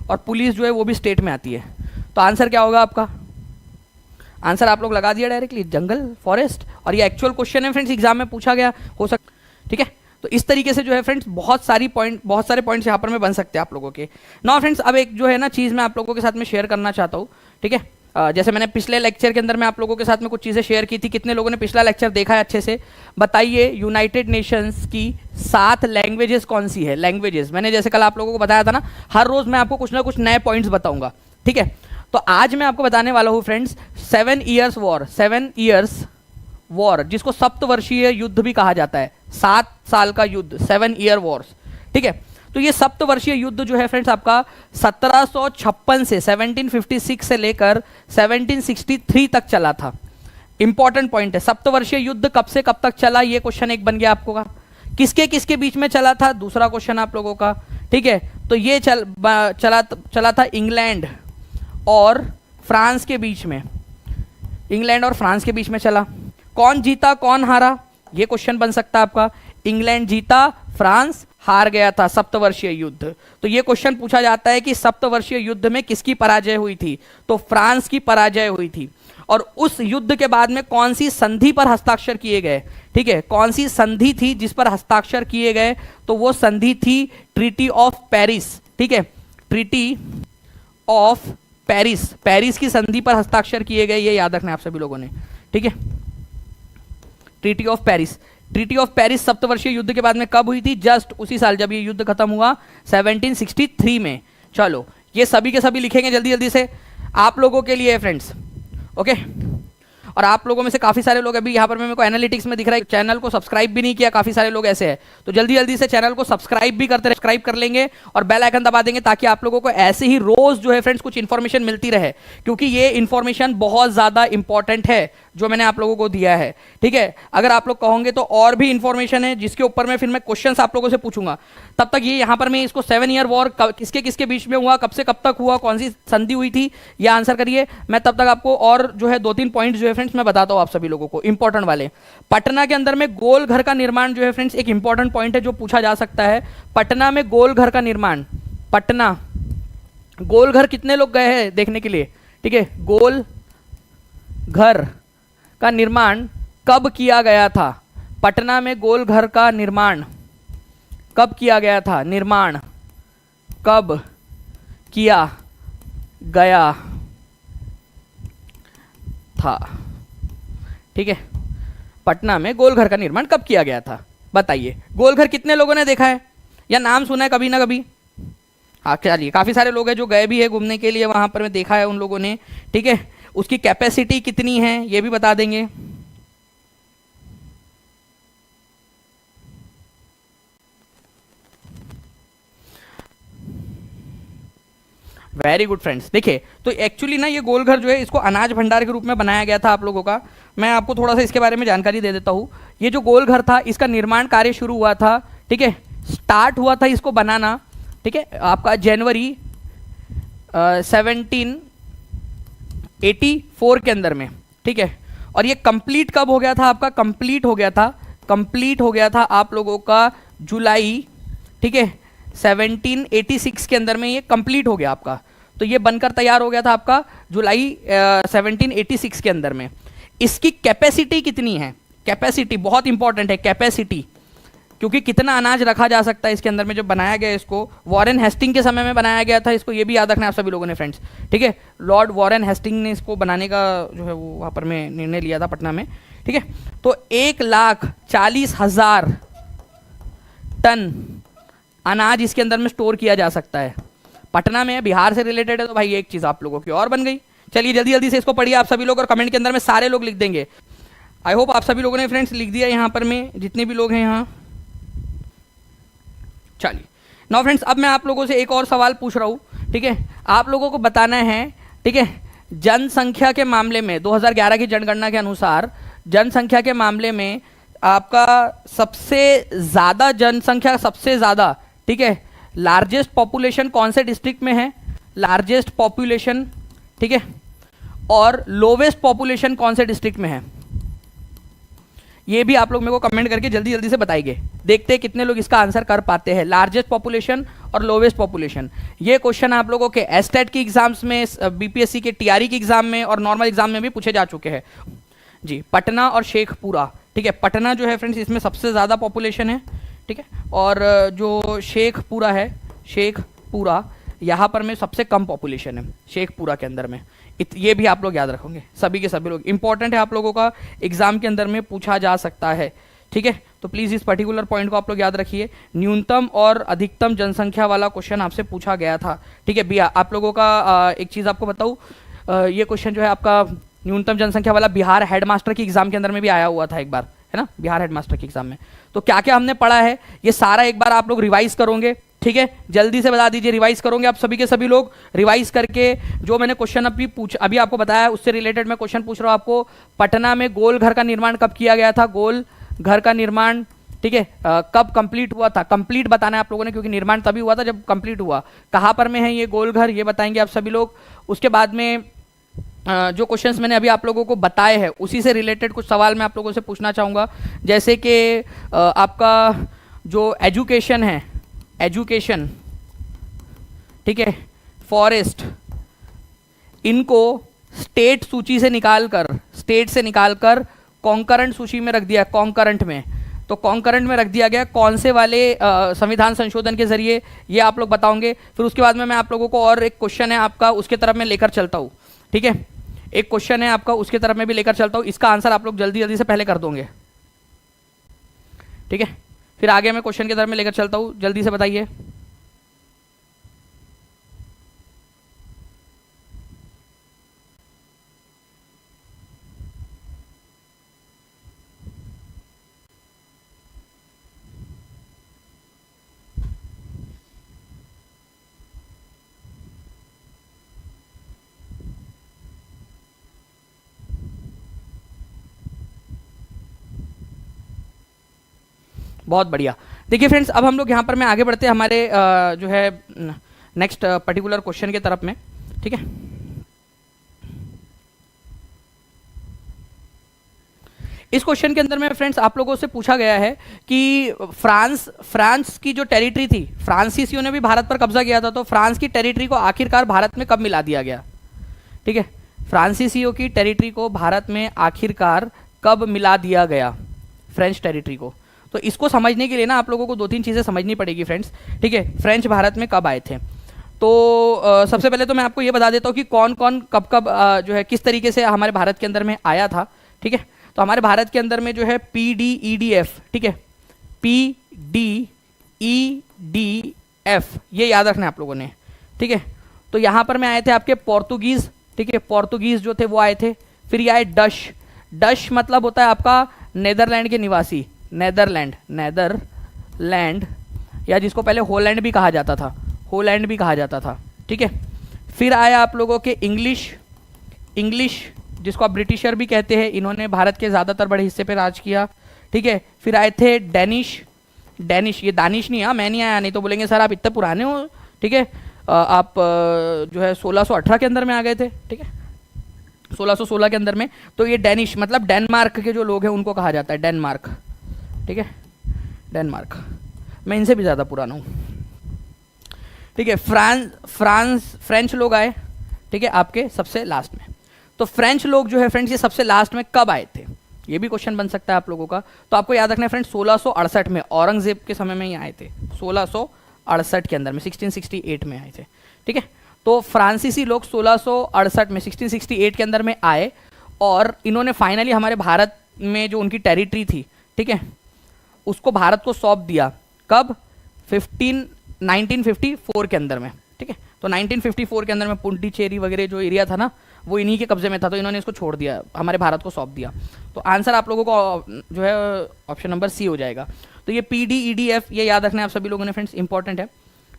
Speaker 1: और पुलिस जो है वो भी स्टेट में आती है। तो आंसर क्या होगा आपका, आंसर आप लोग लगा दिया डायरेक्टली, जंगल, फॉरेस्ट। और ये एक्चुअल क्वेश्चन है फ्रेंड्स, एग्जाम में पूछा गया हो सकता, ठीक है। तो इस तरीके से जो है फ्रेंड्स बहुत सारे पॉइंट्स यहाँ पर में बन सकते हैं आप लोगों के। नाउ फ्रेंड्स अब एक जो है ना चीज़ मैं आप लोगों के साथ में शेयर करना चाहता हूँ, ठीक है। जैसे मैंने पिछले लेक्चर के अंदर में आप लोगों के साथ में कुछ चीज़ें शेयर की थी, कितने लोगों ने पिछला लेक्चर देखा है अच्छे से, बताइए। यूनाइटेड नेशंस की 7 लैंग्वेजेस कौन सी है, लैंग्वेजेस। मैंने जैसे कल आप लोगों को बताया था ना, हर रोज मैं आपको कुछ ना कुछ नए पॉइंट्स बताऊंगा, ठीक है। तो आज मैं आपको बताने वाला हूं फ्रेंड्स 7 इयर्स वॉर, जिसको सप्तवर्षीय युद्ध भी कहा जाता है, 7 साल का युद्ध, 7 ईयर वॉर्स, ठीक है। तो ये सप्तवर्षीय युद्ध जो है फ्रेंड्स आपका 1756 से 1756 से लेकर 1763 तक चला था। इंपॉर्टेंट पॉइंट है, सप्तवर्षीय युद्ध कब से कब तक चला, ये क्वेश्चन एक बन गया आपको का किसके किसके बीच में चला था, दूसरा क्वेश्चन आप लोगों का, ठीक है। तो ये चला था इंग्लैंड और फ्रांस के बीच में, इंग्लैंड और फ्रांस के बीच में चला। कौन जीता कौन हारा, ये क्वेश्चन बन सकता है आपका। इंग्लैंड जीता, फ्रांस हार गया था, सप्तवर्षीय युद्ध। तो ये क्वेश्चन पूछा जाता है कि सप्तवर्षीय युद्ध में किसकी पराजय हुई थी, तो फ्रांस की पराजय हुई थी। और उस युद्ध के बाद में कौन सी संधि पर हस्ताक्षर किए गए, ठीक है, कौन सी संधि थी जिस पर हस्ताक्षर किए गए, तो वो संधि थी ट्रीटी ऑफ पेरिस, ठीक है, ट्रीटी ऑफ पेरिस, पेरिस की संधि पर हस्ताक्षर किए गए, ये याद रखना है आप सभी लोगों ने, ठीक है। Treaty of Paris, treaty of Paris सप्तवर्षीय युद्ध के बाद में कब हुई थी, जस्ट उसी साल जब ये युद्ध खत्म हुआ 1763 में। चलो ये सभी के सभी लिखेंगे जल्दी जल्दी से आप लोगों के लिए फ्रेंड्स, ओके। और आप लोगों में से काफी सारे लोग अभी यहाँ पर मेरे को एनालिटिक्स में दिख रहा है चैनल को सब्सक्राइब भी नहीं किया, काफी सारे लोग ऐसे हैं, तो जल्दी जल्दी से चैनल को सब्सक्राइब भी करते रहे, सब्सक्राइब कर लेंगे और बेल आइकन दबा देंगे ताकि आप लोगों को ऐसे ही रोज जो है फ्रेंड्स कुछ इन्फॉर्मेशन मिलती रहे, क्योंकि ये इन्फॉर्मेशन बहुत ज्यादा इंपॉर्टेंट है जो मैंने आप लोगों को दिया है, ठीक है। अगर आप लोग कहोगे तो और भी इंफॉर्मेशन है जिसके ऊपर मैं फिर मैं क्वेश्चंस आप लोगों से पूछूंगा। तब तक ये यहाँ पर मैं इसको 7 ईयर वॉर किसके किसके बीच में हुआ, कब से कब तक हुआ, कौन सी संधि हुई थी, ये आंसर करिए। मैं तब तक आपको और जो है 2-3 पॉइंट जो है फ्रेंड्स मैं बताता हूँ आप सभी लोगों को, इंपॉर्टेंट वाले। पटना के अंदर में गोल घर का निर्माण जो है फ्रेंड्स एक इंपॉर्टेंट पॉइंट है जो पूछा जा सकता है। पटना में गोल घर का निर्माण, पटना गोल घर कितने लोग गए हैं देखने के लिए, ठीक है। गोल घर का निर्माण कब किया गया था, पटना में गोल घर का निर्माण कब किया गया था, निर्माण कब किया गया था, ठीक है। पटना में गोल घर का निर्माण कब किया गया था बताइए। गोल घर कितने लोगों ने देखा है या नाम सुना है कभी ना कभी, हाँ चलिए काफी सारे लोग हैं जो गए भी है घूमने के लिए वहां पर, मैं देखा है उन लोगों ने, ठीक है। उसकी कैपेसिटी कितनी है ये भी बता देंगे। Very good friends. देखिए तो एक्चुअली ना ये गोल घर जो है इसको अनाज भंडार के रूप में बनाया गया था आप लोगों का। मैं आपको थोड़ा सा इसके बारे में जानकारी दे देता हूँ। ये जो गोल घर था इसका निर्माण कार्य शुरू हुआ था, ठीक है, स्टार्ट हुआ था इसको बनाना, ठीक है, आपका जनवरी 1784 के अंदर में, ठीक है। और ये कंप्लीट कब हो गया था आपका, कंप्लीट हो गया था आप लोगों का जुलाई, ठीक है, 1786 के अंदर में ये कंप्लीट हो गया आपका। तो ये बनकर तैयार हो गया था आपका जुलाई 1786 के अंदर में। इसकी कैपेसिटी कितनी है, कैपेसिटी बहुत इंपॉर्टेंट है, कैपेसिटी, क्योंकि कितना अनाज रखा जा सकता है इसके अंदर में। जो बनाया गया इसको वॉरेन हेस्टिंग के समय में बनाया गया था इसको, ये भी याद रखना आप सभी लोगों ने फ्रेंड्स, ठीक है। लॉर्ड वॉरेन हेस्टिंग ने इसको बनाने का जो है वो वहाँ पर में निर्णय लिया था पटना में, ठीक है। तो 1,40,000 टन अनाज इसके अंदर में स्टोर किया जा सकता है। पटना में बिहार से रिलेटेड है तो भाई एक चीज़ आप लोगों की और बन गई। चलिए जल्दी जल्दी से इसको पढ़िए आप सभी लोग और कमेंट के अंदर में सारे लोग लिख देंगे। आई होप आप सभी लोगों ने फ्रेंड्स लिख दिया यहाँ पर में, जितने भी लोग हैं यहाँ। चलिए नाउ फ्रेंड्स अब मैं आप लोगों से एक और सवाल पूछ रहा हूँ, ठीक है। आप लोगों को बताना है, ठीक है, जनसंख्या के मामले में 2011 की जनगणना के अनुसार जनसंख्या के मामले में आपका सबसे ज़्यादा जनसंख्या, सबसे ज़्यादा, ठीक है, लार्जेस्ट पॉपुलेशन कौन से डिस्ट्रिक्ट में है, लार्जेस्ट पॉपुलेशन, ठीक है, और लोवेस्ट पॉपुलेशन कौन से डिस्ट्रिक्ट में है, ये भी आप लोग मेरे को कमेंट करके जल्दी जल्दी से बताइए। देखते हैं कितने लोग इसका आंसर कर पाते हैं, लार्जेस्ट पॉपुलेशन और लोवेस्ट पॉपुलेशन। ये क्वेश्चन आप लोगों के एस्टेट की एग्जाम्स में, बीपीएससी के टीआरई की एग्जाम में और नॉर्मल एग्जाम में भी पूछे जा चुके हैं जी। पटना और शेखपुरा, ठीक है, पटना जो है फ्रेंड्स इसमें सबसे ज़्यादा पॉपुलेशन है, ठीक है, और जो शेखपुरा है, शेखपुरा यहाँ पर में सबसे कम पॉपुलेशन है शेखपुरा के अंदर में। ये भी आप लोग याद रखोगे, सभी के सभी लोग, इंपॉर्टेंट है, आप लोगों का एग्जाम के अंदर में पूछा जा सकता है, ठीक है। तो प्लीज़ इस पर्टिकुलर पॉइंट को आप लोग याद रखिए। न्यूनतम और अधिकतम जनसंख्या वाला क्वेश्चन आपसे पूछा गया था, ठीक है भैया। आप लोगों का एक चीज़ आपको बताऊँ, ये क्वेश्चन जो है आपका न्यूनतम जनसंख्या वाला बिहार हेडमास्टर की एग्जाम के अंदर में भी आया हुआ था एक बार, है ना, बिहार हेडमास्टर की एग्जाम में। तो क्या क्या हमने पढ़ा है ये सारा एक बार आप लोग रिवाइज करोगे, ठीक है, जल्दी से बता दीजिए। रिवाइज करोगे आप सभी के सभी लोग, रिवाइज करके जो मैंने क्वेश्चन अभी आपको बताया उससे रिलेटेड मैं क्वेश्चन पूछ रहा हूँ आपको। पटना में गोल घर का निर्माण कब किया गया था, गोल घर का निर्माण ठीक है, कब कंप्लीट हुआ था, कंप्लीट बताना है आप लोगों ने, क्योंकि निर्माण तभी हुआ था जब कंप्लीट हुआ। कहाँ पर में है ये गोल घर, ये बताएंगे आप सभी लोग। उसके बाद में जो क्वेश्चंस मैंने अभी आप लोगों को बताए हैं उसी से रिलेटेड कुछ सवाल मैं आप लोगों से पूछना चाहूँगा। जैसे कि आपका जो एजुकेशन है, एजुकेशन, ठीक है, फॉरेस्ट, इनको स्टेट सूची से निकालकर, स्टेट से निकालकर कॉन्करेंट सूची में रख दिया, कॉन्करेंट में। तो कॉन्करेंट में रख दिया गया कौन से वाले संविधान संशोधन के जरिए, ये आप लोग बताओगे। फिर उसके बाद में मैं आप लोगों को और एक क्वेश्चन है आपका, उसके तरफ मैं लेकर चलता हूँ, ठीक है, एक क्वेश्चन है आपका, उसके तरफ मैं भी लेकर चलता हूँ। इसका आंसर आप लोग जल्दी जल्दी से पहले कर दोगे, ठीक है। फिर आगे मैं क्वेश्चन की तरफ में लेकर चलता हूँ, जल्दी से बताइए। बहुत बढ़िया। देखिए फ्रेंड्स, अब हम लोग यहाँ पर मैं आगे बढ़ते हैं हमारे जो है नेक्स्ट पर्टिकुलर क्वेश्चन के तरफ में, ठीक है। इस क्वेश्चन के अंदर में फ्रेंड्स आप लोगों से पूछा गया है कि फ्रांस की जो टेरिटरी थी, फ्रांसीसियों ने भी भारत पर कब्जा किया था, तो फ्रांस की टेरिटरी को आखिरकार भारत में कब मिला दिया गया, ठीक है। फ्रांसीसियों की टेरिटरी को भारत में आखिरकार कब मिला दिया गया, फ्रेंच टेरिटरी को। तो इसको समझने के लिए ना आप लोगों को दो तीन चीज़ें समझनी पड़ेगी फ्रेंड्स, ठीक है। फ्रेंच भारत में कब आए थे, तो सबसे पहले तो मैं आपको ये बता देता हूँ कि कौन कौन कब कब जो है किस तरीके से हमारे भारत के अंदर में आया था, ठीक है। तो हमारे भारत के अंदर में जो है PDEDF, ठीक है, PDEDF, ये याद रखना है आप लोगों ने, ठीक है। तो यहाँ पर में आए थे आपके पोर्तुगीज, ठीक है, पोर्तुगीज जो थे वो आए थे। फिर ये आए डच, डच मतलब होता है आपका नेदरलैंड के निवासी, नेदरलैंड, या जिसको पहले होलैंड भी कहा जाता था, होलैंड भी कहा जाता था, ठीक है। फिर आया आप लोगों के इंग्लिश, जिसको आप ब्रिटिशर भी कहते हैं, इन्होंने भारत के ज़्यादातर बड़े हिस्से पे राज किया, ठीक है। फिर आए थे डेनिश, ये दानिश नहीं, हाँ मैं नहीं आया, नहीं तो बोलेंगे सर आप इतने पुराने हो, ठीक है। आप जो है 1618 के अंदर में आ गए थे, ठीक है, 1616 के अंदर में। तो ये डेनिश मतलब डेनमार्क के जो लोग हैं उनको कहा जाता है डेनमार्क, ठीक है, डेनमार्क। मैं इनसे भी ज़्यादा पुराना हूँ, ठीक है। फ्रेंच लोग आए, ठीक है, आपके सबसे लास्ट में। तो फ्रेंच लोग जो है फ्रेंड्स ये सबसे लास्ट में कब आए थे, ये भी क्वेश्चन बन सकता है आप लोगों का। तो आपको याद रखना है फ्रेंड्स 1668 में, औरंगजेब के समय में ही आए थे, 1668 के अंदर में, 1668 में आए थे, ठीक है। तो फ्रांसीसी लोग 1668 में, 1668 के अंदर में आए और इन्होंने फाइनली हमारे भारत में जो उनकी टेरिटरी थी, ठीक है, उसको भारत को सौंप दिया। कब? 1954 के अंदर में, ठीक है। तो 1954 के अंदर में पुंडीचेरी वगैरह जो एरिया था ना वो इन्हीं के कब्जे में था, तो इन्होंने इसको छोड़ दिया, हमारे भारत को सौंप दिया। तो आंसर आप लोगों को जो है ऑप्शन नंबर सी हो जाएगा। तो ये PDEDF ये याद रखना है आप सभी लोगों ने फ्रेंड्स, इंपॉर्टेंट है,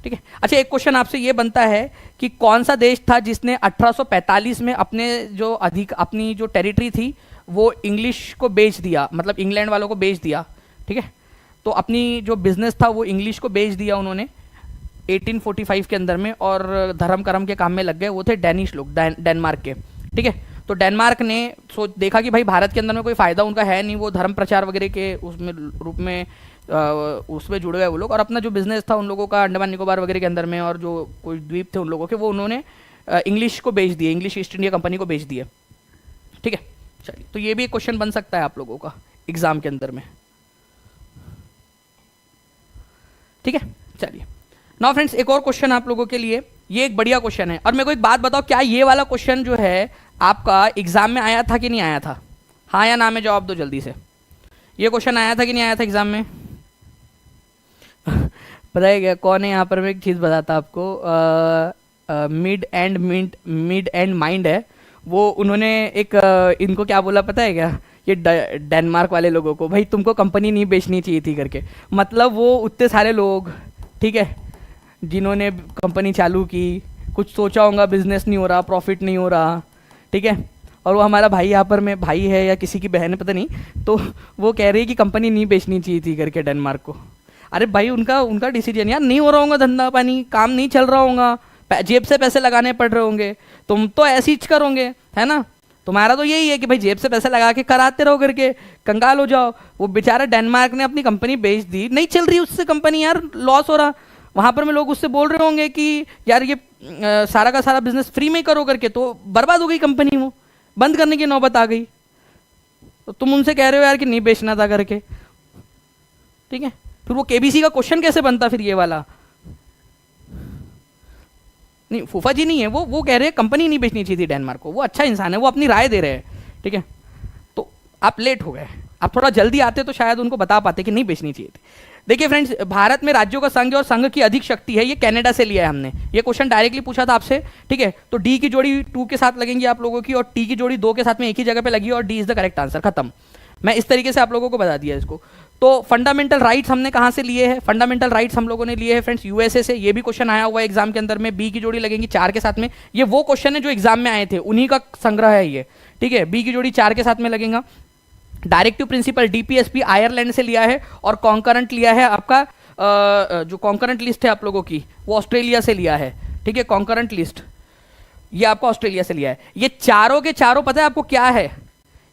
Speaker 1: ठीक है। अच्छा, एक क्वेश्चन आपसे ये बनता है कि कौन सा देश था जिसने 1845 में अपनी जो टेरिटरी थी वो इंग्लिश को बेच दिया, मतलब इंग्लैंड वालों को बेच दिया, ठीक है। तो अपनी जो बिजनेस था वो इंग्लिश को बेच दिया उन्होंने 1845 के अंदर में, और धर्म कर्म के काम में लग गए। वो थे डेनिश लोग, डेनमार्क के, ठीक है। तो डेनमार्क ने देखा कि भाई भारत के अंदर में कोई फ़ायदा उनका है नहीं, वो धर्म प्रचार वगैरह के उसमें रूप में उसमें जुड़ गए वो लोग, और अपना जो बिजनेस था उन लोगों का अंडमान निकोबार वगैरह के अंदर में, और जो कोई द्वीप थे उन लोगों के, वो उन्होंने इंग्लिश को बेच दिए, इंग्लिश ईस्ट इंडिया कंपनी को बेच दिए, ठीक है। चलिए, तो ये भी एक क्वेश्चन बन सकता है आप लोगों का एग्जाम के अंदर में, ठीक है। चलिए नाउ फ्रेंड्स, एक और क्वेश्चन आप लोगों के लिए, ये एक बढ़िया क्वेश्चन है। और मेरे को एक बात बताओ, क्या ये वाला क्वेश्चन जो है आपका एग्जाम में आया था कि नहीं आया था? हाँ या ना में जवाब दो जल्दी से। ये क्वेश्चन आया था कि नहीं आया था एग्जाम में? पता है क्या कौन है यहाँ पर? मैं एक चीज़ बताता आपको, मिड एंड माइंड है वो, उन्होंने एक इनको क्या बोला पता है क्या? ये डेनमार्क वाले लोगों को, भाई तुमको कंपनी नहीं बेचनी चाहिए थी करके। मतलब वो उतने सारे लोग, ठीक है, जिन्होंने कंपनी चालू की, कुछ सोचा होगा बिजनेस नहीं हो रहा, प्रॉफिट नहीं हो रहा, ठीक है, और वो हमारा भाई यहाँ पर में भाई है या किसी की बहन है पता नहीं, तो वो कह रही है कि कंपनी नहीं बेचनी चाहिए थी करके डेनमार्क को। अरे भाई उनका उनका डिसीजन यार, नहीं हो रहा होगा धंधा पानी, काम नहीं चल रहा होगा, जेब से पैसे लगाने पड़ रहे होंगे, तुम तो ऐसी ही करोगे है ना। तुम्हारा तो यही है कि भाई जेब से पैसे लगा के कराते रहो करके कंगाल हो जाओ। वो बेचारा डेनमार्क ने अपनी कंपनी बेच दी, नहीं चल रही उससे कंपनी यार, लॉस हो रहा। वहां पर में लोग उससे बोल रहे होंगे कि यार ये सारा का सारा बिजनेस फ्री में ही करो करके, तो बर्बाद हो गई कंपनी, वो बंद करने की नौबत आ गई। तो तुम उनसे कह रहे हो यार कि नहीं बेचना था करके, ठीक है। फिर वो केबीसी का क्वेश्चन कैसे बनता फिर ये वाला? नहीं फूफा जी नहीं है वो कह रहे हैं कंपनी नहीं बेचनी चाहिए थी डेनमार्क को, वो अच्छा इंसान है, वो अपनी राय दे रहे हैं, ठीक है। तो आप लेट हो गए, आप थोड़ा जल्दी आते तो शायद उनको बता पाते कि नहीं बेचनी चाहिए थी। देखिए फ्रेंड्स, भारत में राज्यों का संघ और संघ की अधिक शक्ति है, ये कनाडा से लिया है हमने, ये क्वेश्चन डायरेक्टली पूछा था आपसे, ठीक है। तो डी की जोड़ी 2 के साथ लगेंगी आप लोगों की, और टी की जोड़ी 2 के साथ में एक ही जगह पे लगी, और D is the correct answer, खत्म। मैं इस तरीके से आप लोगों को बता दिया इसको। तो फंडामेंटल राइट्स हमने कहां से लिए हैं? फंडामेंटल राइट्स हम लोगों ने लिए हैं फ्रेंड्स यूएसए से। ये भी क्वेश्चन आया हुआ है एग्जाम के अंदर में, बी की जोड़ी लगेंगी 4 के साथ में, ये वो क्वेश्चन है जो एग्जाम में आए थे, उन्हीं का संग्रह है ये, ठीक है। बी की जोड़ी 4 के साथ में लगेगा। डायरेक्टिव प्रिंसिपल डीपीएसपी आयरलैंड से लिया है, और कॉन्करेंट लिया है आपका जो कॉन्करेंट लिस्ट है आप लोगों की, वो ऑस्ट्रेलिया से लिया है, ठीक है। कॉन्करेंट लिस्ट ये आपको ऑस्ट्रेलिया से लिया है। ये चारों के चारों पता है आपको क्या है?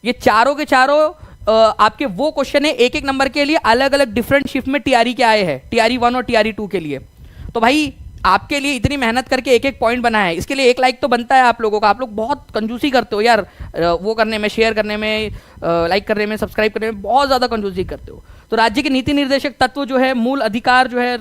Speaker 1: ये चारों के चारों आपके वो क्वेश्चन है, एक एक नंबर के लिए अलग अलग डिफरेंट शिफ्ट में टीआरई के आए हैं, टीआरई 1 और टीआरई 2 के लिए। तो भाई आपके लिए इतनी मेहनत करके एक एक पॉइंट बनाया है, इसके लिए 1 लाइक तो बनता है आप लोगों का। आप लोग बहुत कंजूसी करते हो यार, वो करने में, शेयर करने में, लाइक करने में, सब्सक्राइब करने में बहुत ज़्यादा कंजूसी करते हो। तो राज्य के नीति निर्देशक तत्व जो है, मूल अधिकार जो है,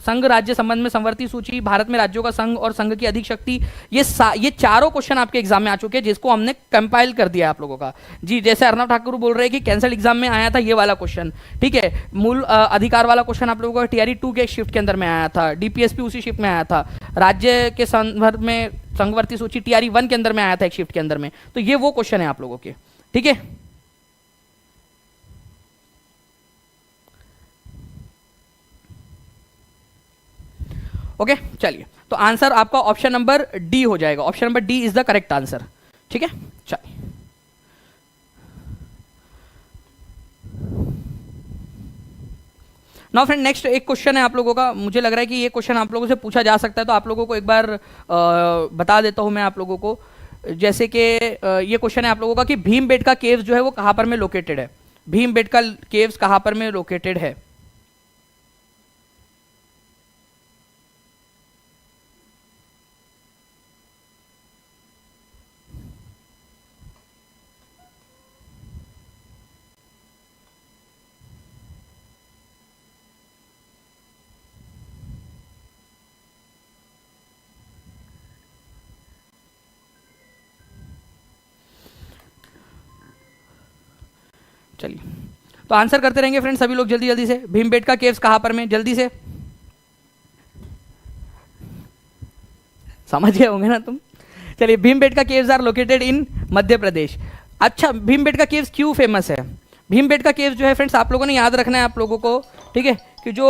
Speaker 1: संघ राज्य संबंध में संवर्ती सूची, भारत में राज्यों का संघ और संघ की अधिक शक्ति, ये चारों क्वेश्चन आपके एग्जाम में आ चुके हैं, जिसको हमने कंपाइल कर दिया आप लोगों का। जी जैसे अर्णव ठाकुर बोल रहे हैं कि कैंसल एग्जाम में आया था ये वाला क्वेश्चन, ठीक है। मूल अधिकार वाला क्वेश्चन आप लोगों का टीआरई 2 के शिफ्ट के अंदर में आया था, डीपीएसपी उसी शिफ्ट में आया था, राज्य के संदर्भ में संवर्ती सूची टीआरई 1 के अंदर में आया था एक शिफ्ट के अंदर में। तो ये वो क्वेश्चन है आप लोगों के, ठीक है। ओके चलिए, तो आंसर आपका ऑप्शन नंबर डी हो जाएगा, option number D is the correct answer, ठीक है। चलिए नाउ फ्रेंड, नेक्स्ट एक क्वेश्चन है आप लोगों का, मुझे लग रहा है कि ये क्वेश्चन आप लोगों से पूछा जा सकता है, तो आप लोगों को एक बार बता देता हूं मैं आप लोगों को। जैसे कि ये क्वेश्चन है आप लोगों का कि भीमबेटका केव्स जो है वो कहां पर में लोकेटेड है? भीमबेटका केव्स कहां पर में लोकेटेड है? चलिए तो आंसर करते रहेंगे फ्रेंड्स सभी लोग जल्दी जल्दी से। भीमबेटका केव्स कहां पर में, जल्दी से समझ गए होंगे ना तुम। चलिए, Bhimbetka caves are located in Madhya Pradesh. अच्छा, भीमबेटका केव्स क्यों फेमस है? भीमबेटका केव्स जो है फ्रेंड्स आप लोगों ने याद रखना है आप लोगों को, ठीक है, कि जो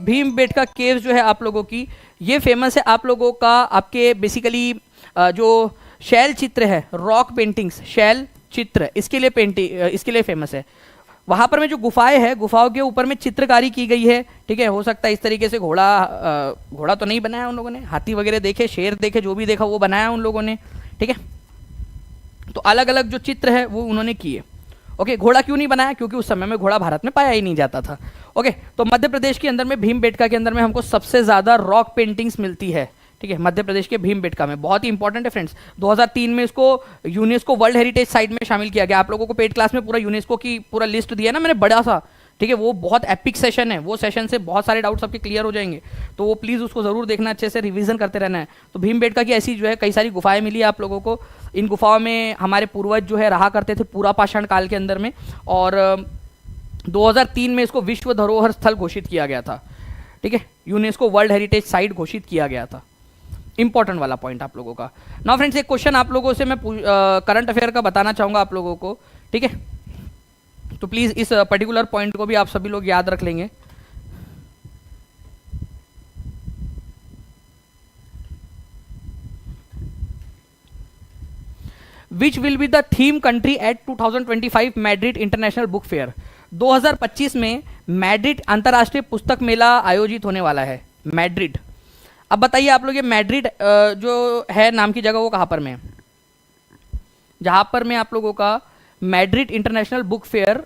Speaker 1: भीमबेटका केव्स जो है आप लोगों की, ये फेमस है आप लोगों का आपके बेसिकली जो शैल चित्र है, रॉक पेंटिंग्स, शैल चित्र, इसके लिए इसके लिए फेमस है। वहां पर में जो गुफाएं हैं, गुफाओं के ऊपर में चित्रकारी की गई है, ठीक है। हो सकता है इस तरीके से घोड़ा तो नहीं बनाया उन लोगों ने, हाथी वगैरह देखे, शेर देखे, जो भी देखा वो बनाया उन लोगों ने, ठीक है। तो अलग अलग जो चित्र है वो उन्होंने किए। ओके, घोड़ा क्यों नहीं बनाया? क्योंकि उस समय में घोड़ा भारत में पाया ही नहीं जाता था। ओके, तो मध्य प्रदेश के अंदर में भीमबेटका के अंदर में हमको सबसे ज्यादा रॉक पेंटिंग्स मिलती है, ठीक है, मध्य प्रदेश के भीमबेटका में। बहुत ही इंपॉर्टेंट है फ्रेंड्स, 2003 में इसको यूनेस्को वर्ल्ड हेरिटेज साइट में शामिल किया गया। आप लोगों को पेड क्लास में पूरा यूनेस्को की पूरा लिस्ट दिया ना मैंने, बड़ा सा, ठीक है। वो बहुत एपिक सेशन है, वो सेशन से बहुत सारे डाउट्स आपके क्लियर हो जाएंगे, तो वो प्लीज़ उसको जरूर देखना, अच्छे से रिवीजन करते रहना है। तो भीमबेटका की ऐसी जो है कई सारी गुफाएं मिली है आप लोगों को। इन गुफाओं में हमारे पूर्वज जो है रहा करते थे पूरा पाषाण काल के अंदर में, और 2003 में इसको विश्व धरोहर स्थल घोषित किया गया था, ठीक है, यूनेस्को वर्ल्ड हेरिटेज साइट घोषित किया गया था। इंपॉर्टेंट वाला पॉइंट आप लोगों का। नाउ फ्रेंड्स, एक क्वेश्चन आप लोगों से मैं करंट अफेयर का बताना चाहूंगा आप लोगों को, ठीक है। तो प्लीज इस पर्टिकुलर पॉइंट को भी आप सभी लोग याद रख लेंगे। Which will be the theme country at 2025 Madrid international book fair. 2025 में मैड्रिड अंतर्राष्ट्रीय पुस्तक मेला आयोजित होने वाला है, मैड्रिड। अब बताइए आप लोग, ये मैड्रिड जो है नाम की जगह, वो कहाँ पर में है? जहाँ पर में आप लोगों का मैड्रिड इंटरनेशनल बुक फेयर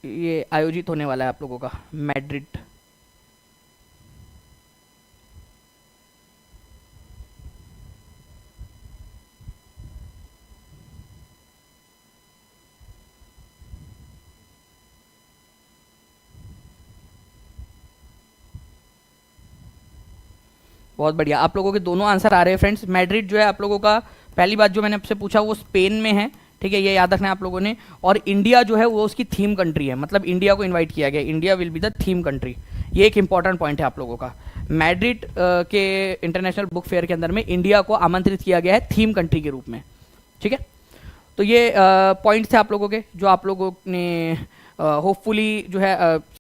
Speaker 1: ये आयोजित होने वाला है आप लोगों का, मैड्रिड। बहुत बढ़िया, आप लोगों के दोनों आंसर आ रहे हैं फ्रेंड्स। मैड्रिड जो है आप लोगों का, पहली बात जो मैंने आपसे पूछा वो स्पेन में है, ठीक है, ये याद रखना है आप लोगों ने। और इंडिया जो है वो उसकी थीम कंट्री है, मतलब इंडिया को इनवाइट किया गया, India will be the theme country. ये एक इंपॉर्टेंट पॉइंट है आप लोगों का। मैड्रिड के इंटरनेशनल बुक फेयर के अंदर में इंडिया को आमंत्रित किया गया है थीम कंट्री के रूप में, ठीक है। तो ये पॉइंट्स थे आप लोगों के, जो आप लोगों ने होपफुली जो है